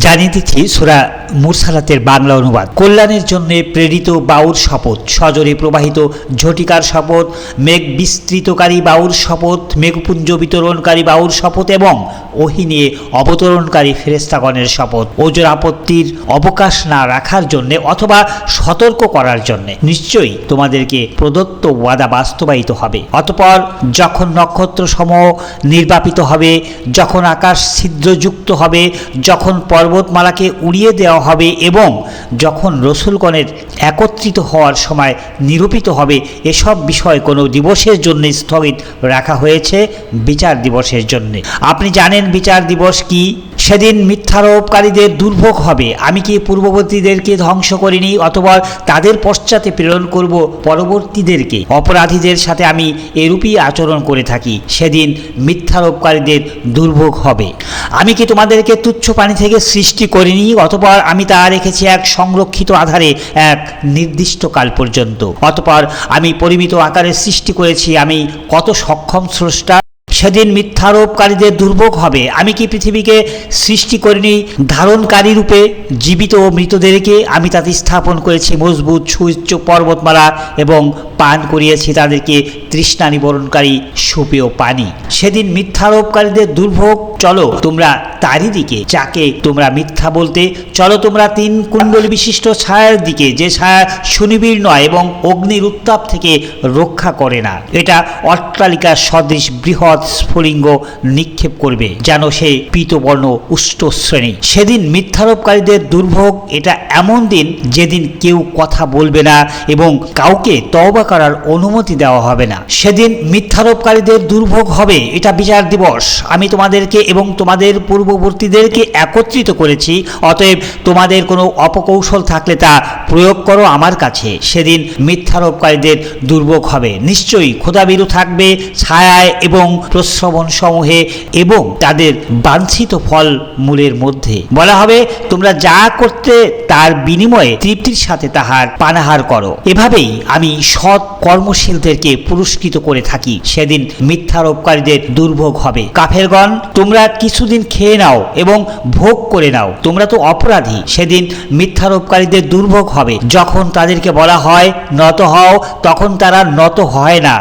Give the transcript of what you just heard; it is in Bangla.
জানিয়ে দিচ্ছি সূরা মুরসালাতের বাংলা অনুবাদ। কল্যাণের জন্য প্রেরিত বাউর শপথ, সজরে প্রবাহিত ঝটিকার শপথ, মেঘ বিস্তৃতকারী বাউর শপথ, মেঘপুঞ্জ বিতরণকারী বাউর শপথ এবং ওহী নিয়ে অবতরণকারী ফেরেশতাগণের শপথ। ওজর আপত্তির অবকাশ না রাখার জন্যে অথবা সতর্ক করার জন্যে নিশ্চয়ই তোমাদেরকে প্রদত্ত ওয়াদা বাস্তবায়িত হবে। অতঃপর যখন নক্ষত্র সমূহ নির্বাপিত হবে, যখন আকাশ ছিদ্রযুক্ত হবে, যখন পর্বতমালাকে উড়িয়ে দেওয়া হবে এবং যখন রসুলগণের একত্রিত হওয়ার সময় নিরূপিত হবে, এসব বিষয় কোনো দিবসের জন্য স্থগিত রাখা হয়েছে, বিচার দিবসের জন্য। আপনি জানেন বিচার দিবস কি? সেদিন মিথ্যারোপকারীদের দুর্ভোগ হবে। আমি কি পূর্ববর্তীদেরকে ধ্বংস করিনি, অথবা তাদের পশ্চাতে প্রেরণ করব পরবর্তীদেরকে? অপরাধীদের সাথে আমি এরূপই আচরণ করে থাকি। সেদিন মিথ্যারোপকারীদের দুর্ভোগ হবে। আমি কি তোমাদেরকে তুচ্ছ পানি থেকে সৃষ্টি করিনি, অতঃপর আমি তা রেখেছি এক সংরক্ষিত আধারে এক নির্দিষ্ট কাল পর্যন্ত। অতঃপর আমি পরিমিত আকারে সৃষ্টি করেছি। আমি কত সক্ষম স্রষ্টা। সেদিন মিথ্যারোপকারীদের দুর্ভোগ হবে। আমি কি পৃথিবীকে সৃষ্টি করিনি ধারণকারী রূপে? জীবিত ও মৃতদেরকে আমি তাতে স্থাপন করেছি মজবুত সুউচ্চ পর্বতমালা এবং পান করিয়েছি তাদেরকে তৃষ্ণা নিবারণকারী সুপেয় পানি। সেদিন মিথ্যারোপকারীদের দুর্ভোগ। চলো তোমরা তারই দিকে যাকে তোমরা মিথ্যা বলতে। চলো তোমরা 3 কুণ্ডল বিশিষ্ট ছায়ার দিকে, যে ছায়া সুনিবিড় নয় এবং অগ্নির উত্তাপ থেকে রক্ষা করে না। এটা অট্টালিকার সদৃশ বৃহৎ স্ফুলিঙ্গ নিক্ষেপ করবে, যেন সে পীতবর্ণ উষ্ট শ্রেণী। সেদিন মিথ্যারোপকারীদের দুর্ভোগ। এটা এমন দিন যেদিন কেউ কথা বলবে না এবং কাউকে তওবা করার অনুমতি দেওয়া হবে না। সেদিন মিথ্যারোপকারীদের দুর্ভোগ হবে। এটা বিচার দিবস। আমি তোমাদেরকে এবং তোমাদের পূর্ববর্তীদেরকে একত্রিত করেছি, অতএব তোমাদের কোনো অপকৌশল থাকলে তা প্রয়োগ করো আমার কাছে। সেদিন মিথ্যারোপকারীদের দুর্ভোগ হবে। নিশ্চয়ই খোদাভীরু থাকবে ছায়ায় এবং প্রশ্রবণ সমূহে এবং তাদের বাঞ্ছিত ফল মূলের মধ্যে। বলা হবে, তোমরা যা করতে তার বিনিময়ে তৃপ্তির সাথে তাহার পানাহার করো। এভাবেই আমি সৎ কর্মশীলদেরকে পুরস্কৃত করে থাকি। সেদিন মিথ্যারোপকারীদের দুর্ভোগ হবে। কাফেরগণ, তোমরা কিছুদিন খেয়ে নাও এবং ভোগ করে নাও, তোমরা তো অপরাধী। সেদিন মিথ্যারোপকারীদের দুর্ভোগ হবে। যখন তাদেরকে বলা হয় নত হও, তখন তারা নত হয় না।